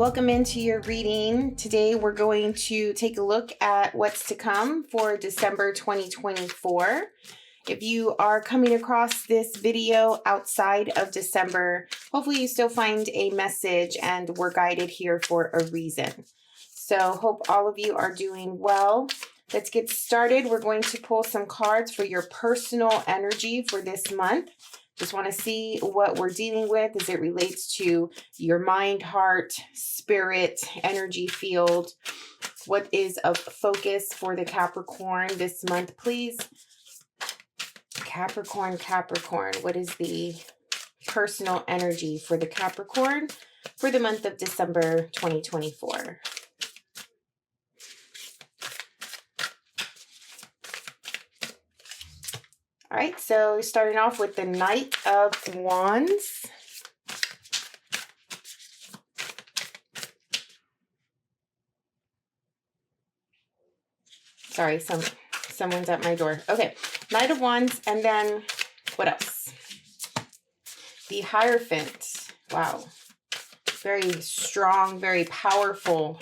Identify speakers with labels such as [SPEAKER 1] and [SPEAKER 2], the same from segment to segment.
[SPEAKER 1] welcome into your reading. Today we're going to take a look at what's to come for December 2024. If you are coming across this video outside of December, hopefully you still find a message and we're guided here for a reason. So hope all of you are doing well. Let's get started. We're going to pull some cards for your personal energy for this month. Just want to see what we're dealing with as it relates to your mind, heart, spirit, energy field. What is of focus for the Capricorn this month, please? Capricorn, what is the personal energy for the Capricorn for the month of December 2024? All right, so starting off with the Knight of Wands. Sorry, someone's at my door. Okay, Knight of Wands, and then what else? The Hierophant. Wow, very strong, very powerful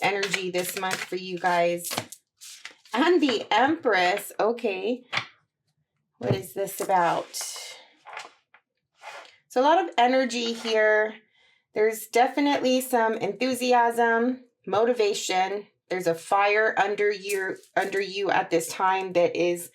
[SPEAKER 1] energy this month for you guys. And the Empress. Okay. What is this about? So a lot of energy here. There's definitely some enthusiasm, motivation. There's a fire under you at this time that is,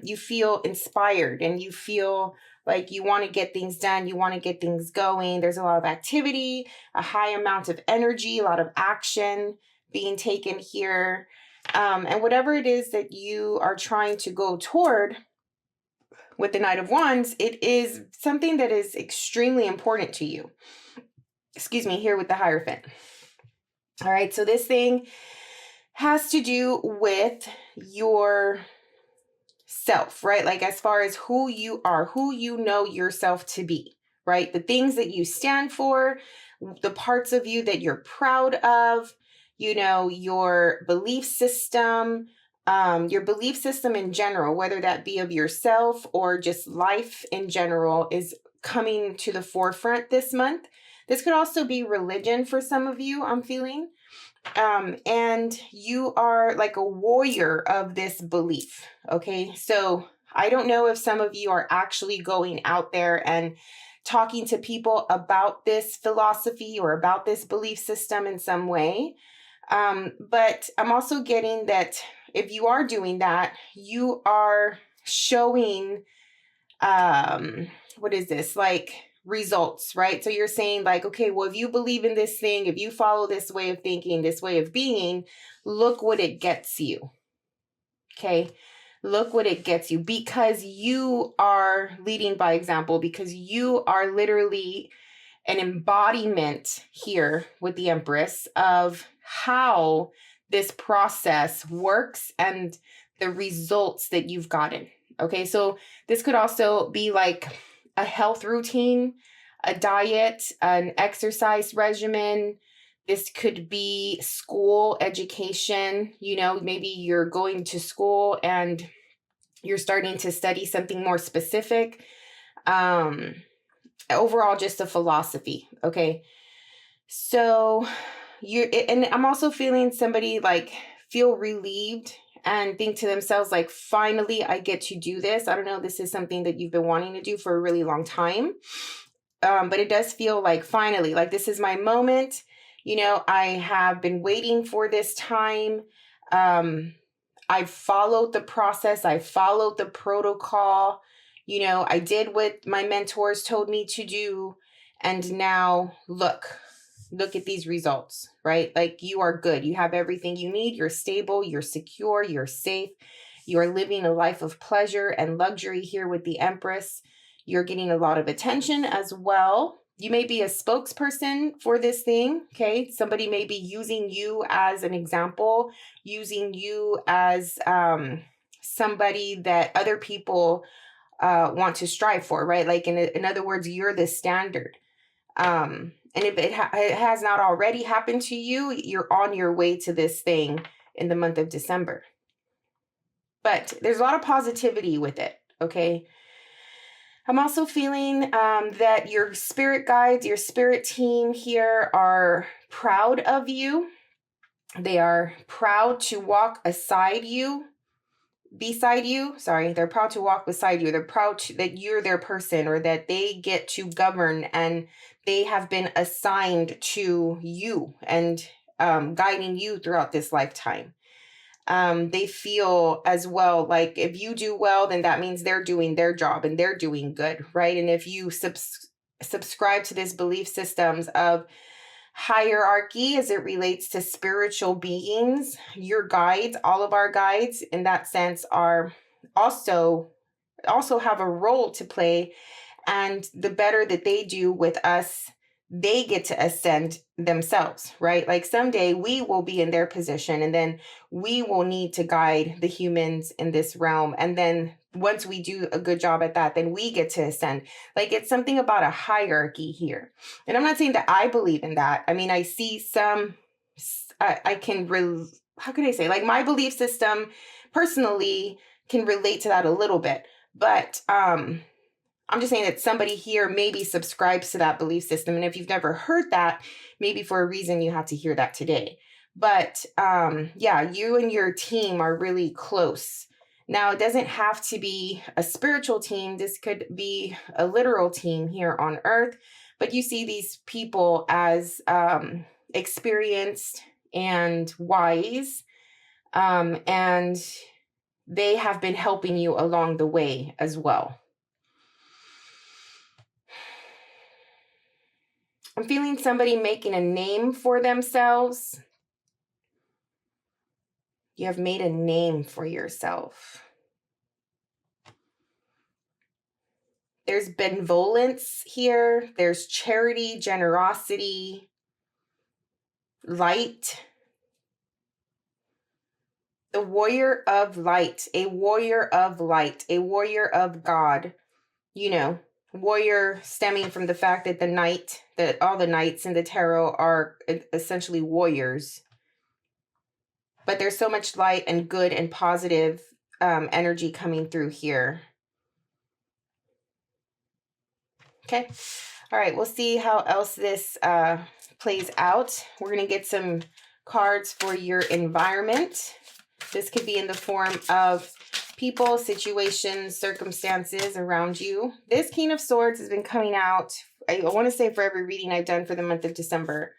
[SPEAKER 1] you feel inspired and you feel like you want to get things done. You want to get things going. There's a lot of activity, a high amount of energy, a lot of action being taken here. And whatever it is that you are trying to go toward, with the Knight of Wands, it is something that is extremely important to you. Excuse me, here with the Hierophant. All right, so this thing has to do with your self, right? Like as far as who you are, who you know yourself to be, right? The things that you stand for, the parts of you that you're proud of, you know, your belief system in general, whether that be of yourself or just life in general, is coming to the forefront this month. This could also be religion for some of you, I'm feeling. And you are like a warrior of this belief. Okay. So I don't know if some of you are actually going out there and talking to people about this philosophy or about this belief system in some way. But I'm also getting that if you are doing that, you are showing, what is this? Like results, right? So you're saying like, okay, well, if you believe in this thing, if you follow this way of thinking, this way of being, look what it gets you. Okay. Look what it gets you, because you are leading by example, because you are literally an embodiment here with the Empress of how this process works and the results that you've gotten. Okay, so this could also be like a health routine, a diet, an exercise regimen. This could be school education. You know, maybe you're going to school and you're starting to study something more specific. Overall, just a philosophy. Okay, so and I'm also feeling somebody like feel relieved and think to themselves like, finally, I get to do this. I don't know, this is something that you've been wanting to do for a really long time. But it does feel like finally, like this is my moment. You know, I have been waiting for this time. I've followed the process. I followed the protocol. You know, I did what my mentors told me to do. And now look at these results, right? Like you are good. You have everything you need. You're stable. You're secure. You're safe. You are living a life of pleasure and luxury here with the Empress. You're getting a lot of attention as well. You may be a spokesperson for this thing. Okay. Somebody may be using you as an example, using you as somebody that other people want to strive for, right? Like in other words, you're the standard. And if it has not already happened to you, you're on your way to this thing in the month of December. But there's a lot of positivity with it, okay? I'm also feeling that your spirit guides, your spirit team here are proud of you. They are proud to walk beside you. They're proud to walk beside you. They're proud that you're their person, or that they get to govern, and they have been assigned to you and guiding you throughout this lifetime. They feel as well like if you do well, then that means they're doing their job and they're doing good, right? And if you subscribe to this belief systems of hierarchy as it relates to spiritual beings, your guides, all of our guides in that sense, are also have a role to play. And the better that they do with us, they get to ascend themselves, right? Like someday we will be in their position, and then we will need to guide the humans in this realm. And then once we do a good job at that, then we get to ascend. Like it's something about a hierarchy here. And I'm not saying that I believe in that. I mean, I see some, I can, how can I say, like my belief system personally can relate to that a little bit. But I'm just saying that somebody here maybe subscribes to that belief system. And if you've never heard that, maybe for a reason you have to hear that today. But yeah, you and your team are really close. Now, it doesn't have to be a spiritual team. This could be a literal team here on Earth. But you see these people as experienced and wise. And they have been helping you along the way as well. I'm feeling somebody making a name for themselves. You have made a name for yourself. There's benevolence here. There's charity, generosity, light. The warrior of light, a warrior of light, a warrior of God. You know, warrior stemming from the fact that that all the knights in the tarot are essentially warriors. But there's so much light and good and positive energy coming through here. Okay. All right. We'll see how else this plays out. We're going to get some cards for your environment. This could be in the form of people, situations, circumstances around you. This King of Swords has been coming out, I want to say, for every reading I've done for the month of December.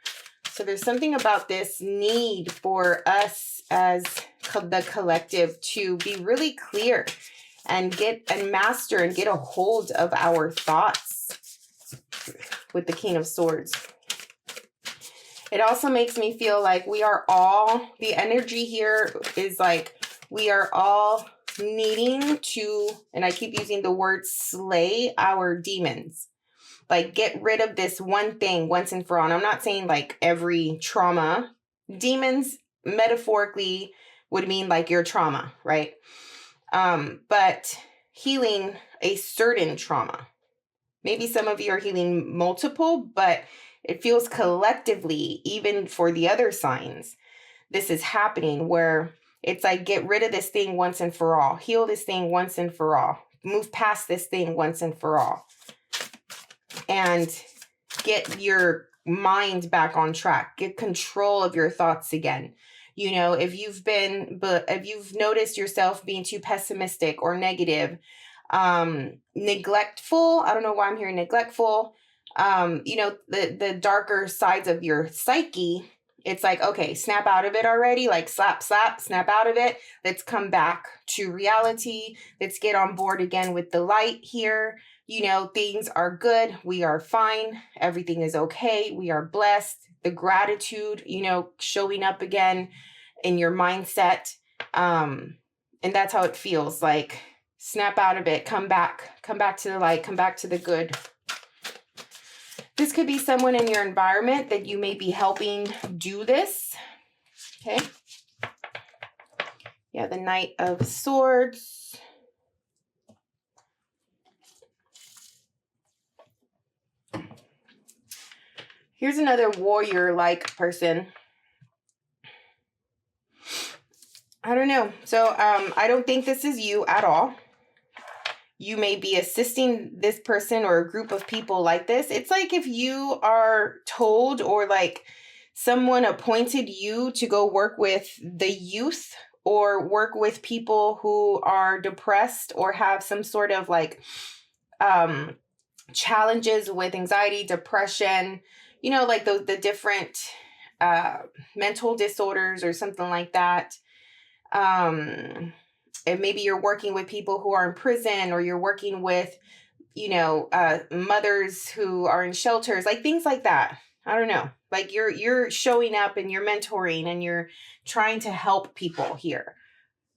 [SPEAKER 1] So there's something about this need for us as the collective to be really clear and master and get a hold of our thoughts with the King of Swords. It also makes me feel like we are all, the energy here is like we are all needing to, and I keep using the word slay our demons. Like get rid of this one thing once and for all. And I'm not saying like every trauma. Demons metaphorically would mean like your trauma, right? But healing a certain trauma. Maybe some of you are healing multiple, but it feels collectively, even for the other signs, this is happening where it's like, get rid of this thing once and for all. Heal this thing once and for all. Move past this thing once and for all. And get your mind back on track. Get control of your thoughts again. You know, if you've noticed yourself being too pessimistic or negative, neglectful, I don't know why I'm hearing neglectful, you know, the darker sides of your psyche, it's like, okay, snap out of it already. Like slap, snap out of it. Let's come back to reality. Let's get on board again with the light here. You know, things are good. We are fine. Everything is okay. We are blessed. The gratitude, you know, showing up again in your mindset. And that's how it feels like. Snap out of it. Come back to the light. Come back to the good. This could be someone in your environment that you may be helping do this. Okay. Yeah, the Knight of Swords. Here's another warrior-like person. I don't know. So I don't think this is you at all. you may be assisting this person or a group of people like this. It's like if you are told, or like someone appointed you to go work with the youth or work with people who are depressed or have some sort of like challenges with anxiety, depression, you know, like the different mental disorders or something like that. And maybe you're working with people who are in prison, or you're working with, you know, mothers who are in shelters, like things like that. I don't know. Like you're showing up and you're mentoring and you're trying to help people here.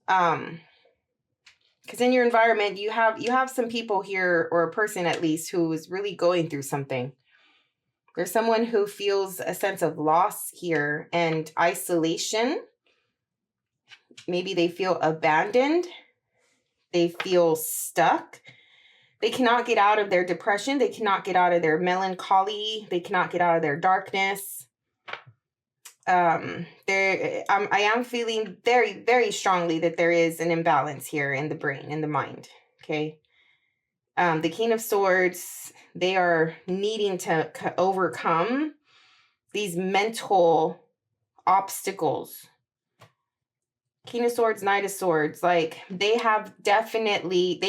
[SPEAKER 1] Because in your environment, you have some people here, or a person at least, who is really going through something. There's someone who feels a sense of loss here and isolation. Maybe they feel abandoned. They feel stuck. They cannot get out of their depression. They cannot get out of their melancholy. They cannot get out of their darkness. I am feeling very, very strongly that there is an imbalance here in the brain, in the mind. Okay. The King of Swords, they are needing to overcome these mental obstacles. King of Swords, Knight of Swords, like they definitely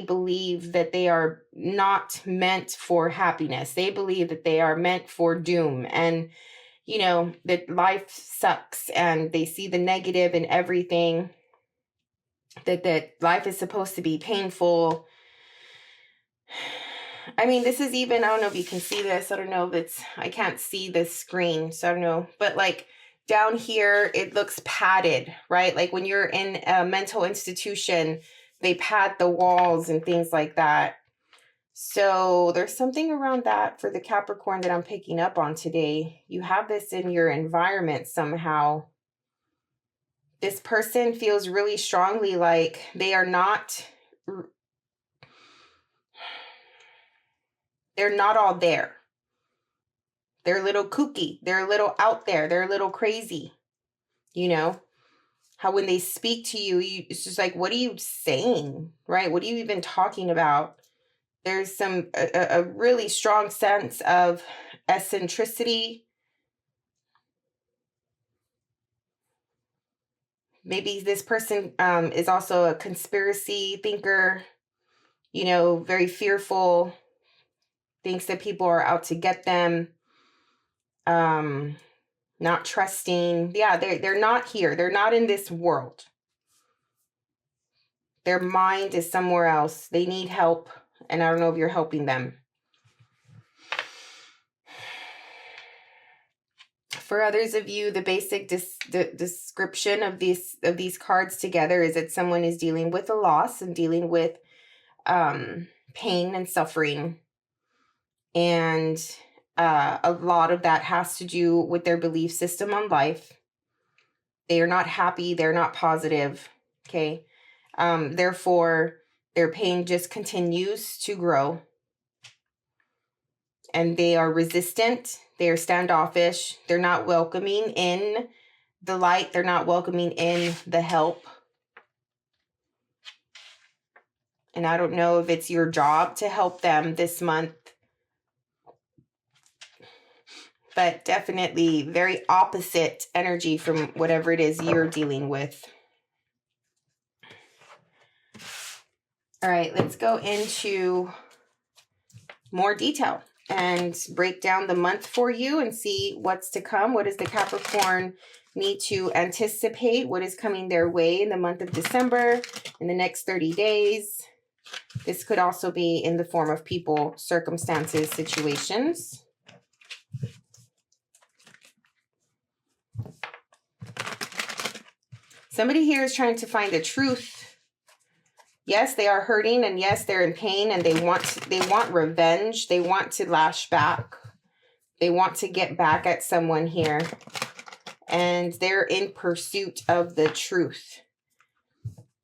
[SPEAKER 1] believe that they are not meant for happiness. They believe that they are meant for doom, and you know, that life sucks, and they see the negative in everything, that life is supposed to be painful. I mean, this is even, I don't know if you can see this. I don't know if I can't see the screen, so I don't know, but like down here, it looks padded, right? Like when you're in a mental institution, they pad the walls and things like that. So there's something around that for the Capricorn that I'm picking up on today. You have this in your environment somehow. This person feels really strongly like they are not, they're not all there. They're a little kooky. They're a little out there. They're a little crazy. You know, how when they speak to you, it's just like, what are you saying? Right? What are you even talking about? There's a really strong sense of eccentricity. Maybe this person is also a conspiracy thinker, you know, very fearful, thinks that people are out to get them. Not trusting. Yeah, they're not here. They're not in this world. Their mind is somewhere else. They need help, and I don't know if you're helping them. For others of you, the basic description of these cards together is that someone is dealing with a loss and dealing with pain and suffering, and a lot of that has to do with their belief system on life. They are not happy. They're not positive. Okay. Therefore, their pain just continues to grow. And they are resistant. They are standoffish. They're not welcoming in the light. They're not welcoming in the help. And I don't know if it's your job to help them this month, but definitely very opposite energy from whatever it is you're dealing with. All right, let's go into more detail and break down the month for you and see what's to come. What does the Capricorn need to anticipate? What is coming their way in the month of December, in the next 30 days? This could also be in the form of people, circumstances, situations. Somebody here is trying to find the truth. Yes, they are hurting, and yes, they're in pain, and they want revenge. They want to lash back. They want to get back at someone here, and they're in pursuit of the truth.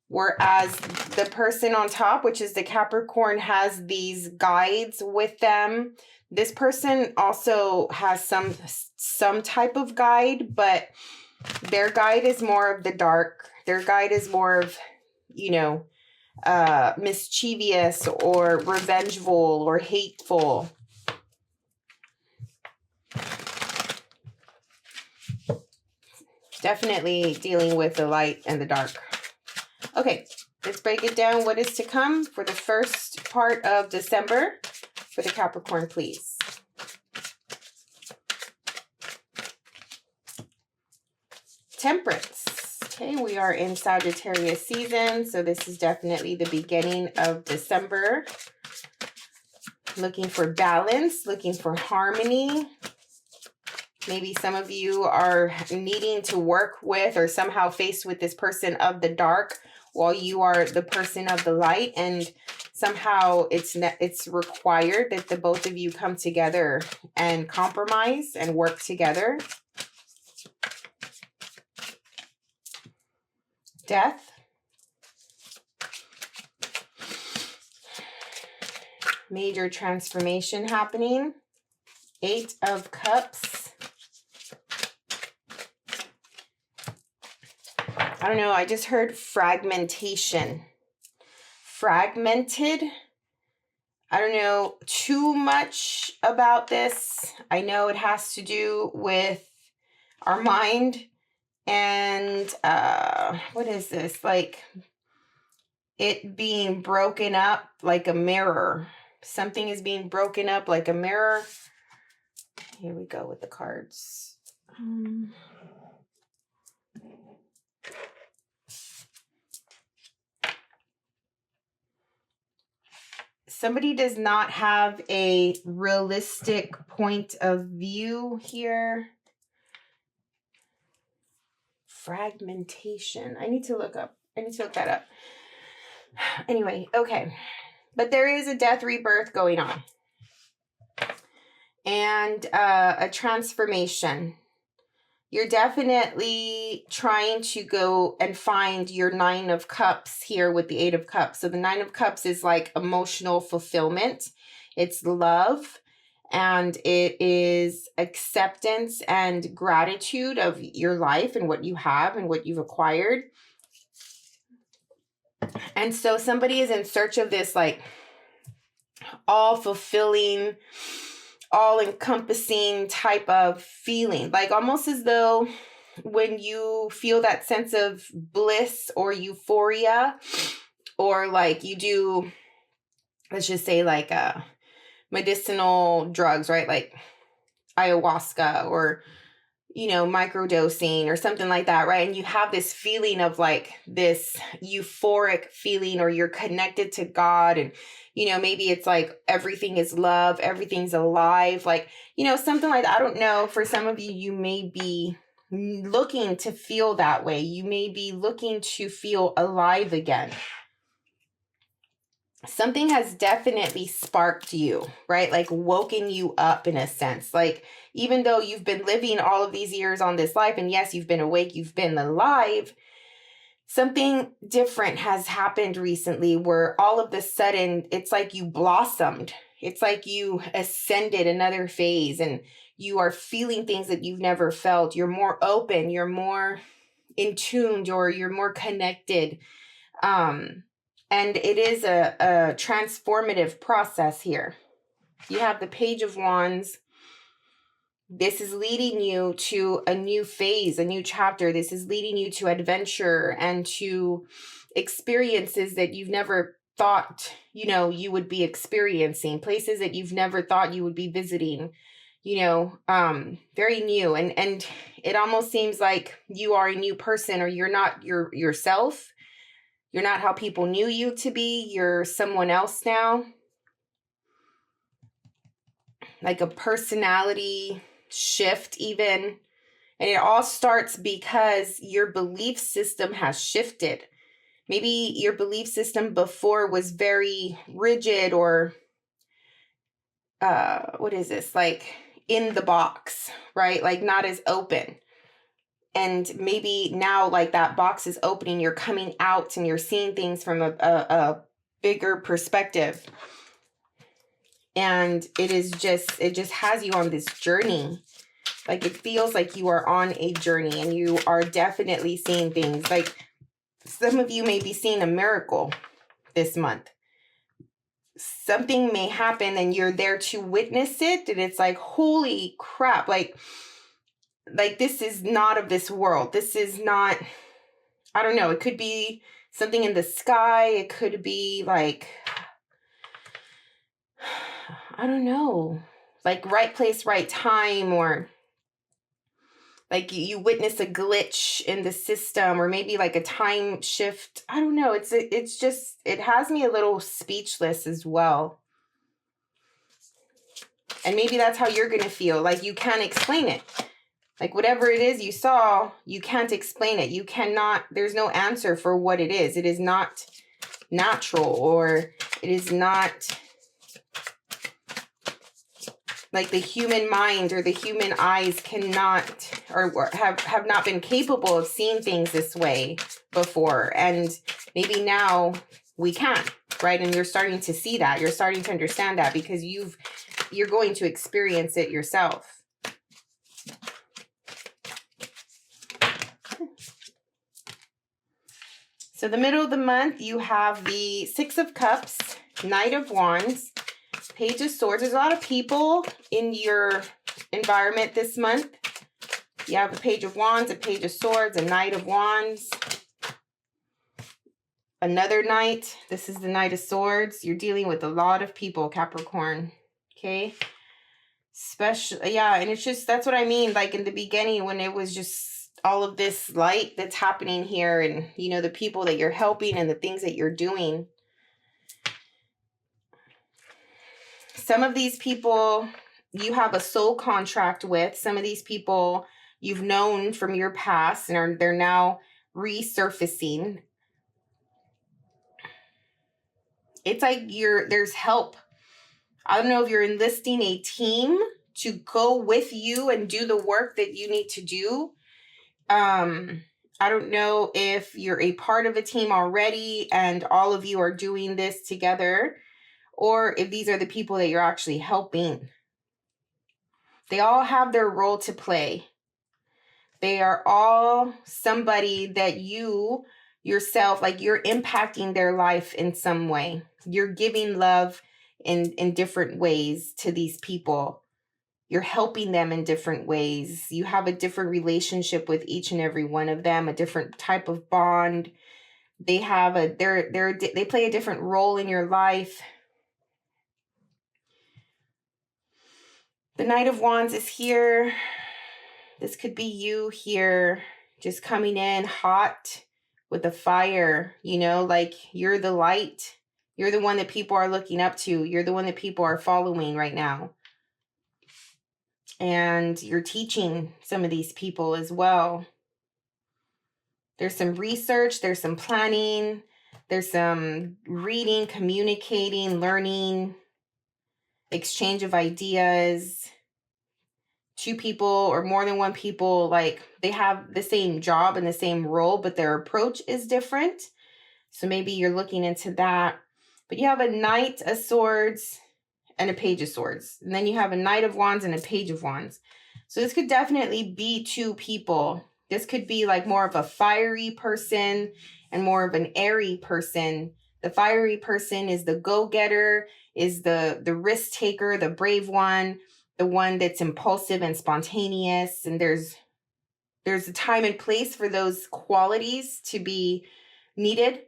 [SPEAKER 1] Whereas the person on top, which is the Capricorn, has these guides with them. This person also has some type of guide, but their guide is more of the dark. Their guide is more of, you know, mischievous or revengeful or hateful. Definitely dealing with the light and the dark. Okay, let's break it down. What is to come for the first part of December for the Capricorn, please? Temperance. Okay, we are in Sagittarius season, so this is definitely the beginning of December. Looking for balance, looking for harmony. Maybe some of you are needing to work with or somehow faced with this person of the dark while you are the person of the light, and somehow it's required that the both of you come together and compromise and work together. Death. Major transformation happening. 8 of Cups. I don't know, I just heard fragmentation. Fragmented. I don't know too much about this. I know it has to do with our mind. And what is this? Like it being broken up like a mirror. Something is being broken up like a mirror. Here we go with the cards. Somebody does not have a realistic point of view here. Fragmentation. I need to look that up. Anyway, okay. But there is a death rebirth going on. And a transformation. You're definitely trying to go and find your 9 of Cups here with the 8 of Cups. So the 9 of Cups is like emotional fulfillment. It's love. And it is acceptance and gratitude of your life and what you have and what you've acquired. And so somebody is in search of this like all-fulfilling, all-encompassing type of feeling. Like almost as though when you feel that sense of bliss or euphoria, or like you do, let's just say like medicinal drugs, right? Like ayahuasca or, you know, microdosing or something like that, right? And you have this feeling of like this euphoric feeling, or you're connected to God, and, you know, maybe it's like everything is love, everything's alive, like, you know, something like that. I don't know. For some of you, you may be looking to feel that way. You may be looking to feel alive again. Something has definitely sparked you, right? Like woken you up in a sense. Like even though you've been living all of these years on this life, and yes, you've been awake, you've been alive, something different has happened recently where all of a sudden it's like you blossomed. It's like you ascended another phase and you are feeling things that you've never felt. You're more open, you're more in tuned, or you're more connected. And it is a transformative process here. You have the Page of Wands. This is leading you to a new phase, a new chapter. This is leading you to adventure and to experiences that you've never thought, you know, you would be experiencing, places that you've never thought you would be visiting, you know, very new. And it almost seems like you are a new person, or you're not yourself. You're not how people knew you to be. You're someone else now. Like a personality shift even. And it all starts because your belief system has shifted. Maybe your belief system before was very rigid, or what is this? Like in the box, right? Like not as open. And maybe now like that box is opening, you're coming out and you're seeing things from a bigger perspective. And it just has you on this journey. Like it feels like you are on a journey, and you are definitely seeing things. Like some of you may be seeing a miracle. this month. Something may happen and you're there to witness it, and it's like, holy crap, like this is not of this world. This is not, I don't know, it could be something in the sky. It could be like, I don't know, like right place, right time, or like you witness a glitch in the system, or maybe like a time shift. I don't know. It's just, it has me a little speechless as well. And maybe that's how you're going to feel. Like you can't explain it. Like whatever it is you saw, you can't explain it. You cannot, there's no answer for what it is. It is not natural, or it is not like the human mind or the human eyes cannot, or have not been capable of seeing things this way before. And maybe now we can, right? And you're starting to see that. You're starting to understand that because you're going to experience it yourself. So the middle of the month, you have the Six of Cups, Knight of Wands, Page of Swords. There's a lot of people in your environment this month. You have a Page of Wands, a Page of Swords, a Knight of Wands, another Knight. This is the Knight of Swords. You're dealing with a lot of people, Capricorn. Okay. And it's just, that's what I mean. Like in the beginning, when it was just all of this light that's happening here, and, you know, the people that you're helping and the things that you're doing. Some of these people you have a soul contract with. Some of these people you've known from your past, and they're now resurfacing. It's like there's help. I don't know if you're enlisting a team to go with you and do the work that you need to do. I don't know if you're a part of a team already and all of you are doing this together, or if these are the people that you're actually helping. They all have their role to play. They are all somebody that you yourself, like you're impacting their life in some way. You're giving love in different ways to these people. You're helping them in different ways. You have a different relationship with each and every one of them, a different type of bond. They have they play a different role in your life. The Knight of Wands is here. This could be you here, just coming in hot with a fire, you know, like you're the light. You're the one that people are looking up to. You're the one that people are following right now. And you're teaching some of these people as well. There's some research, there's some planning, there's some reading, communicating, learning, exchange of ideas. Two people or more than one people, like they have the same job and the same role, but their approach is different. So maybe you're looking into that. But you have a Knight of Swords and a Page of Swords. And then you have a Knight of Wands and a Page of Wands. So this could definitely be two people. This could be like more of a fiery person and more of an airy person. The fiery person is the go-getter, is the risk taker, the brave one, the one that's impulsive and spontaneous. And there's a time and place for those qualities to be needed.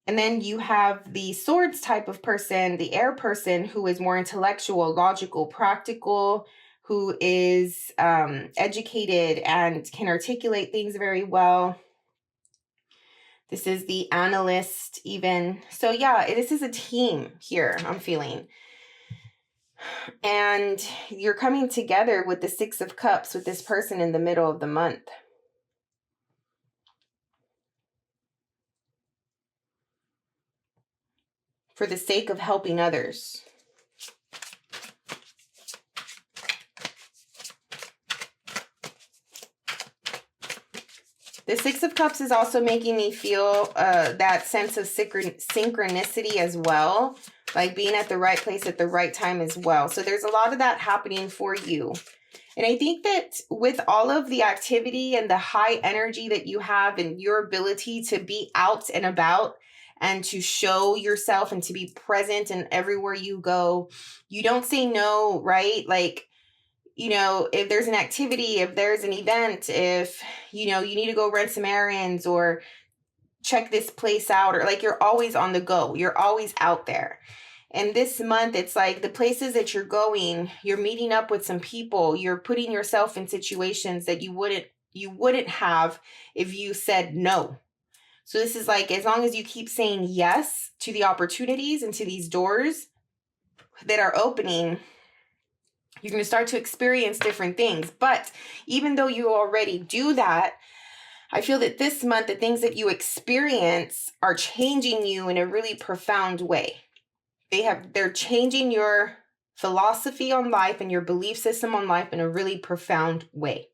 [SPEAKER 1] And then you have the swords type of person, the air person, who is more intellectual, logical, practical, who is educated and can articulate things very well. This is the analyst even. So yeah, this is a team here, I'm feeling. And you're coming together with the Six of Cups with this person in the middle of the month. For the sake of helping others. The Six of Cups is also making me feel that sense of synchronicity as well. Like being at the right place at the right time as well. So there's a lot of that happening for you. And I think that with all of the activity and the high energy that you have and your ability to be out and about and to show yourself and to be present in everywhere you go. You don't say no, right? Like, you know, if there's an activity, if there's an event, if, you know, you need to go run some errands or check this place out, or like you're always on the go. You're always out there. And this month, it's like the places that you're going, you're meeting up with some people, you're putting yourself in situations that you wouldn't have if you said no. So this is like, as long as you keep saying yes to the opportunities and to these doors that are opening, you're going to start to experience different things. But even though you already do that, I feel that this month, the things that you experience are changing you in a really profound way. They're changing your philosophy on life and your belief system on life in a really profound way.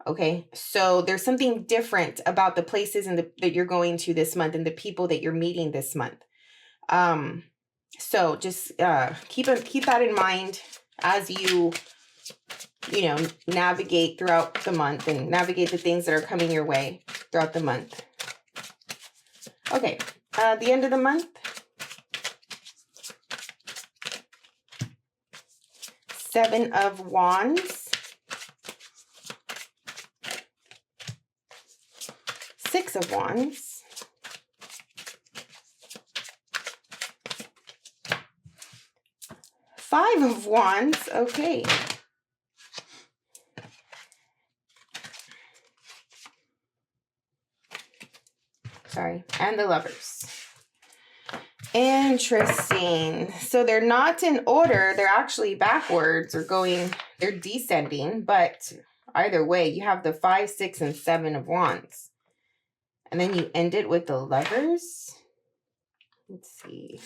[SPEAKER 1] Okay, so there's something different about the places that you're going to this month and the people that you're meeting this month. So just keep that in mind as you navigate throughout the month and navigate the things that are coming your way throughout the month. Okay, the end of the month. 7 of Wands. 6 of Wands. 5 of Wands. Okay. Sorry. And the Lovers. Interesting. So they're not in order. They're actually backwards or they're descending. But either way, you have the 5, 6, and 7 of Wands. And then you end it with the Lovers. Let's see.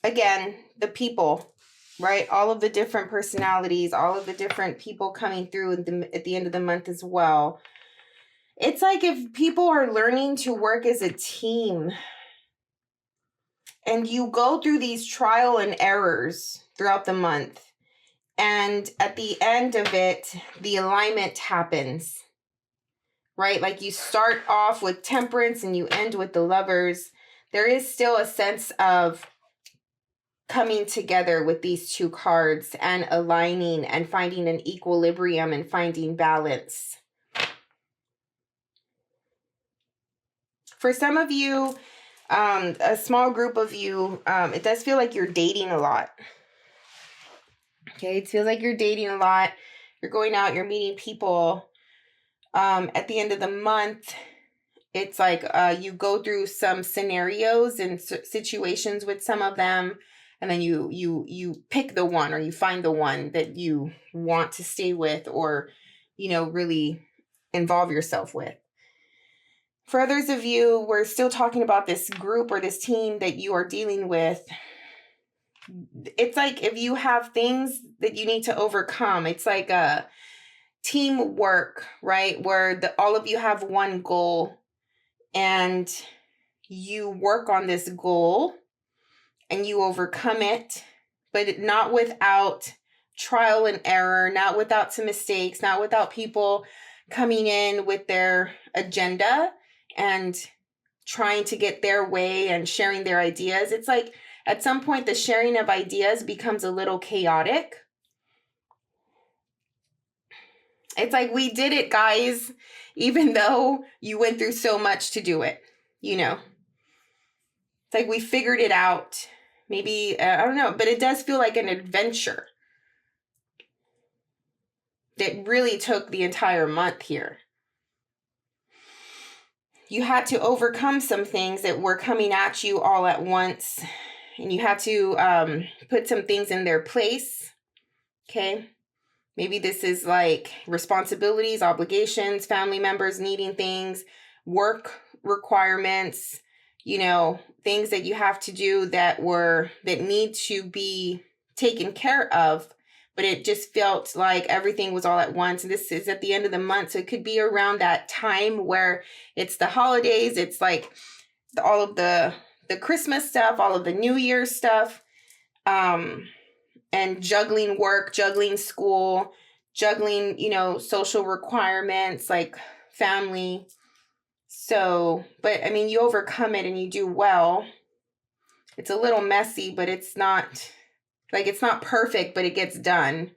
[SPEAKER 1] Again, the people, right? All of the different personalities, all of the different people coming through at the end of the month as well. It's like if people are learning to work as a team and you go through these trial and errors throughout the month, and at the end of it, the alignment happens, right? Like you start off with Temperance and you end with the Lovers. There is still a sense of coming together with these two cards and aligning and finding an equilibrium and finding balance. For some of you, a small group of you, it does feel like you're dating a lot. Okay, it feels like you're dating a lot. You're going out, you're meeting people. At the end of the month, it's like you go through some scenarios and situations with some of them. And then you pick the one, or you find the one that you want to stay with, or, really involve yourself with. For others of you, we're still talking about this group or this team that you are dealing with. It's like if you have things that you need to overcome, it's like a teamwork, right? Where all of you have one goal and you work on this goal and you overcome it, but not without trial and error, not without some mistakes, not without people coming in with their agenda and trying to get their way and sharing their ideas. It's like at some point the sharing of ideas becomes a little chaotic. It's like, we did it, guys, even though you went through so much to do it, It's like we figured it out. Maybe, I don't know, but it does feel like an adventure that really took the entire month here. You had to overcome some things that were coming at you all at once, and you had to put some things in their place, okay? Maybe this is like responsibilities, obligations, family members needing things, work requirements, things that you have to do that need to be taken care of, but it just felt like everything was all at once. And this is at the end of the month, so it could be around that time where it's the holidays. It's like all of the Christmas stuff, all of the New Year's stuff. and juggling work, juggling school, juggling, you know, social requirements like family. So, but I mean, you overcome it and you do well. It's a little messy, but it's not perfect, but it gets done.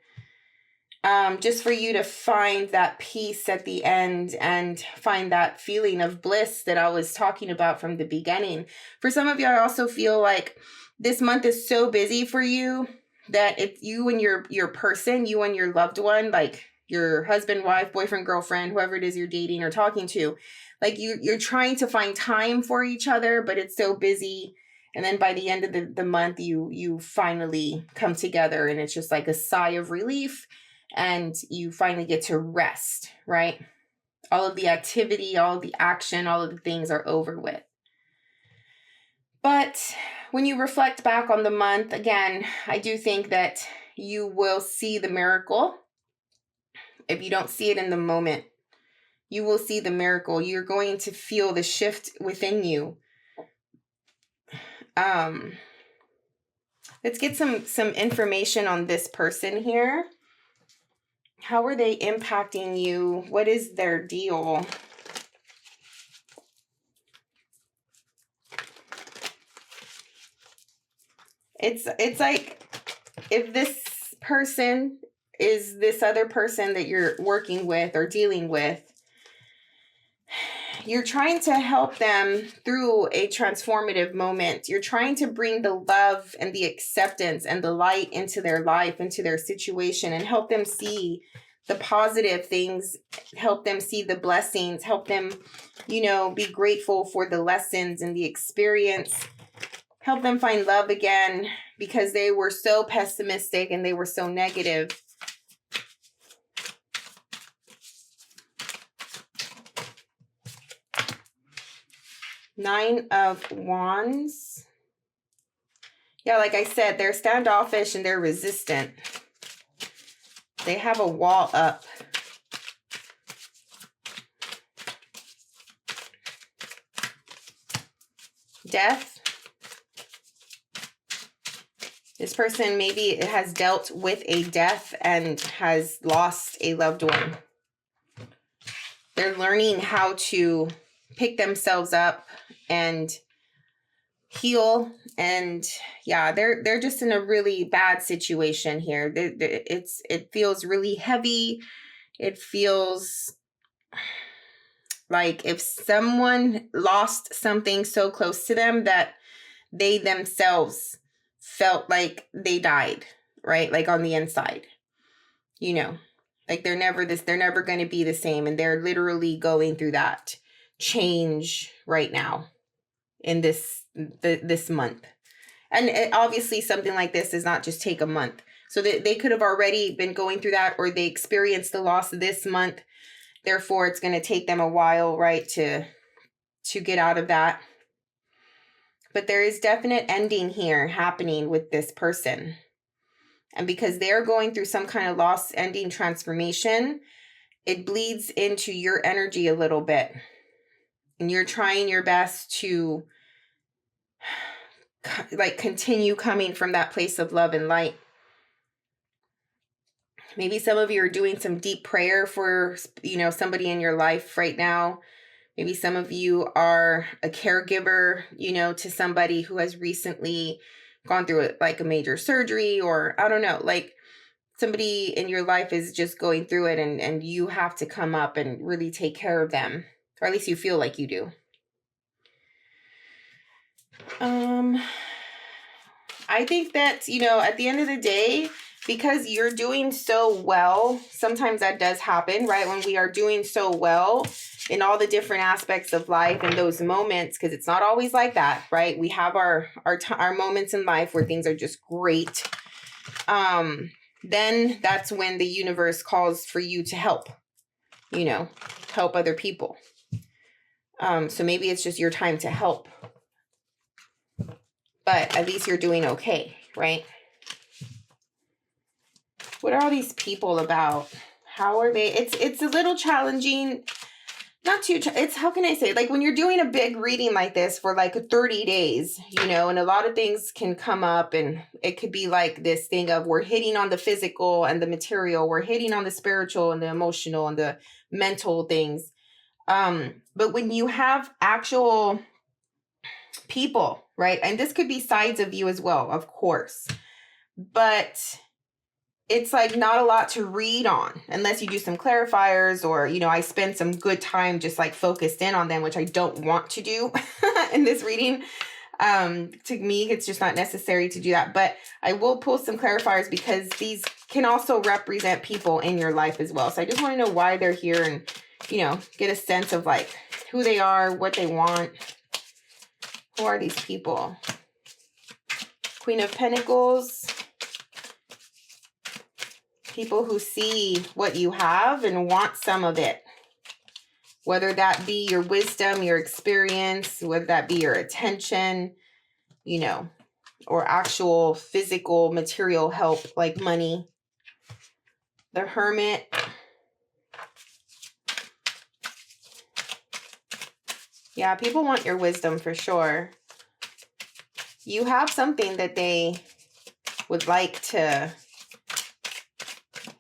[SPEAKER 1] Just for you to find that peace at the end and find that feeling of bliss that I was talking about from the beginning. For some of you, I also feel like this month is so busy for you that it's you and your person, you and your loved one, like your husband, wife, boyfriend, girlfriend, whoever it is you're dating or talking to, like you're trying to find time for each other, but it's so busy. And then by the end of the month, you finally come together and it's just like a sigh of relief. And you finally get to rest, right? All of the activity, all of the action, all of the things are over with. But when you reflect back on the month, again, I do think that you will see the miracle. If you don't see it in the moment, you will see the miracle. You're going to feel the shift within you. Let's get some information on this person here. How are they impacting you? What is their deal? It's like if this person is this other person that you're working with or dealing with, you're trying to help them through a transformative moment. You're trying to bring the love and the acceptance and the light into their life, into their situation, and help them see the positive things, help them see the blessings, help them, you know, be grateful for the lessons and the experience, help them find love again because they were so pessimistic and they were so negative. Nine of Wands. Yeah, like I said, they're standoffish and they're resistant. They have a wall up. Death. This person maybe has dealt with a death and has lost a loved one. They're learning how to pick themselves up and heal, and yeah, they're just in a really bad situation here. It feels really heavy. It feels like if someone lost something so close to them that they themselves felt like they died, right? Like on the inside, you know, like they're never going to be the same, and they're literally going through that change right now in this month. And obviously something like this does not just take a month. So they could have already been going through that, or they experienced the loss this month. Therefore, it's going to take them a while, right, to get out of that. But there is definite ending here happening with this person. And because they're going through some kind of loss ending transformation, it bleeds into your energy a little bit. And you're trying your best to like continue coming from that place of love and light. Maybe some of you are doing some deep prayer for, you know, somebody in your life right now. Maybe some of you are a caregiver, you know, to somebody who has recently gone through like a major surgery, or I don't know, like somebody in your life is just going through it, and you have to come up and really take care of them, or at least you feel like you do. I think that, you know, at the end of the day, because you're doing so well, sometimes that does happen, right? When we are doing so well in all the different aspects of life and those moments, because it's not always like that, right? We have our moments in life where things are just great. Then that's when the universe calls for you to help, you know, help other people. So maybe it's just your time to help. But at least you're doing okay, right? What are all these people about? How are they? It's a little challenging. not too, it's, how can I say, like when you're doing a big reading like this for like 30 days, you know, and a lot of things can come up, and it could be like this thing of we're hitting on the physical and the material, we're hitting on the spiritual and the emotional and the mental things. But when you have actual people, right? And this could be sides of you as well, of course, but it's like not a lot to read on unless you do some clarifiers, or, you know, I spend some good time just like focused in on them, which I don't want to do in this reading. To me, it's just not necessary to do that, but I will pull some clarifiers because these can also represent people in your life as well. So I just want to know why they're here and, you know, get a sense of like who they are, what they want. Who are these people? Queen of Pentacles. People who see what you have and want some of it. Whether that be your wisdom, your experience, whether that be your attention, you know, or actual physical material help like money. The Hermit. Yeah, people want your wisdom for sure. You have something that they would like to,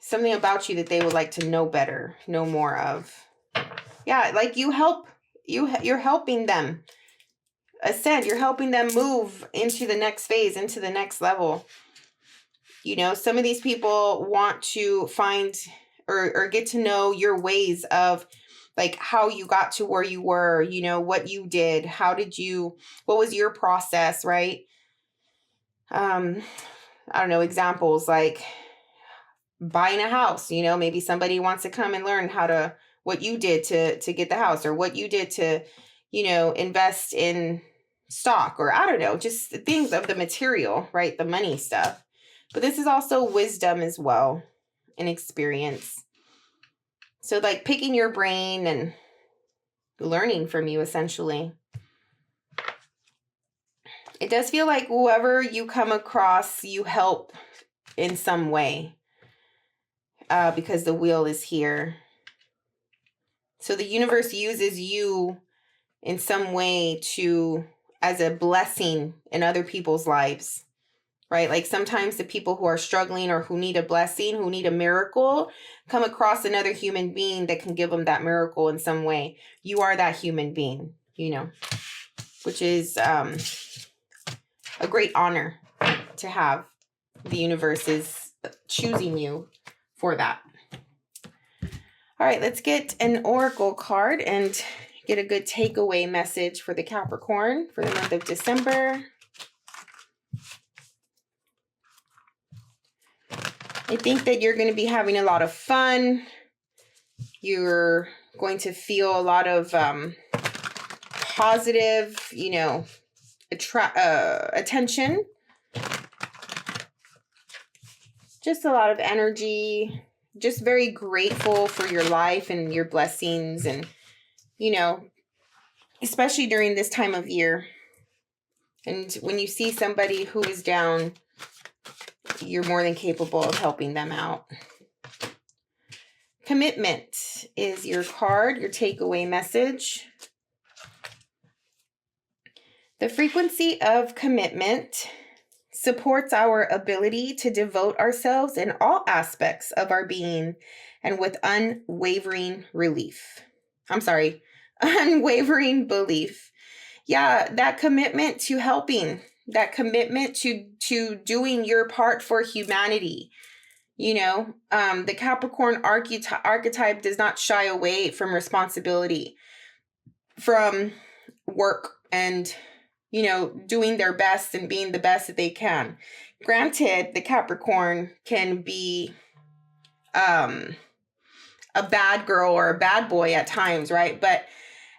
[SPEAKER 1] something about you that they would like to know better, know more of. Yeah, like you're helping them ascend. You're helping them move into the next phase, into the next level. You know, some of these people want to find or get to know your ways of like how you got to where you were, you know, what you did, what was your process, right? I don't know, examples like buying a house, you know, maybe somebody wants to come and learn what you did to get the house, or what you did to, you know, invest in stock, or I don't know, just things of the material, right? The money stuff. But this is also wisdom as well, and experience. So like picking your brain and learning from you, essentially. It does feel like whoever you come across, you help in some way, because the wheel is here. So the universe uses you in some way as a blessing in other people's lives, right? Like sometimes the people who are struggling or who need a blessing, who need a miracle, come across another human being that can give them that miracle in some way. You are that human being, you know, which is a great honor to have. The universe is choosing you for that. All right, let's get an oracle card and get a good takeaway message for the Capricorn for the month of December. I think that you're going to be having a lot of fun. You're going to feel a lot of positive, you know, attention. Just a lot of energy. Just very grateful for your life and your blessings, and, you know, especially during this time of year. And when you see somebody who is down, you're more than capable of helping them out. Commitment is your card, your takeaway message. The frequency of commitment supports our ability to devote ourselves in all aspects of our being and with unwavering belief. Yeah, that commitment to helping, that commitment to doing your part for humanity. You know, the Capricorn archetype does not shy away from responsibility, from work, and, you know, doing their best and being the best that they can. Granted, the Capricorn can be a bad girl or a bad boy at times, right? But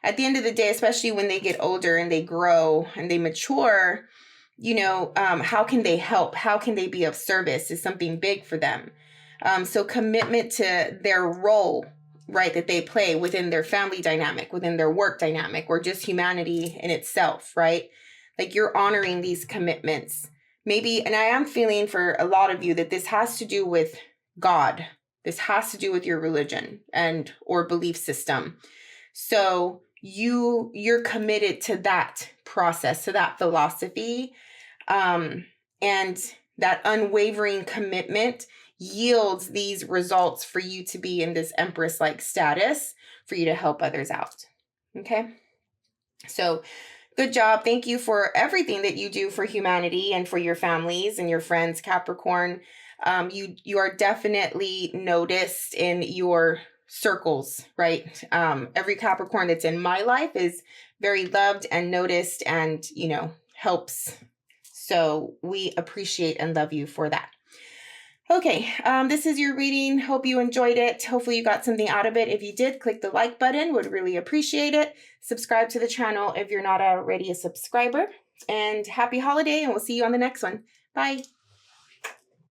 [SPEAKER 1] at the end of the day, especially when they get older and they grow and they mature, you know, how can they help? How can they be of service is something big for them. So commitment to their role, right, that they play within their family dynamic, within their work dynamic, or just humanity in itself, right? Like you're honoring these commitments. Maybe, and I am feeling for a lot of you that this has to do with God. This has to do with your religion or belief system. So you're committed to that process, to that philosophy, and that unwavering commitment yields these results for you to be in this Empress-like status, for you to help others out. Okay? So good job. Thank you for everything that you do for humanity and for your families and your friends, Capricorn. You are definitely noticed in your circles, right? Every Capricorn that's in my life is very loved and noticed and, helps. So we appreciate and love you for that. Okay, this is your reading. Hope you enjoyed it. Hopefully you got something out of it. If you did, click the like button. Would really appreciate it. Subscribe to the channel if you're not already a subscriber. And happy holiday, and we'll see you on the next one. Bye.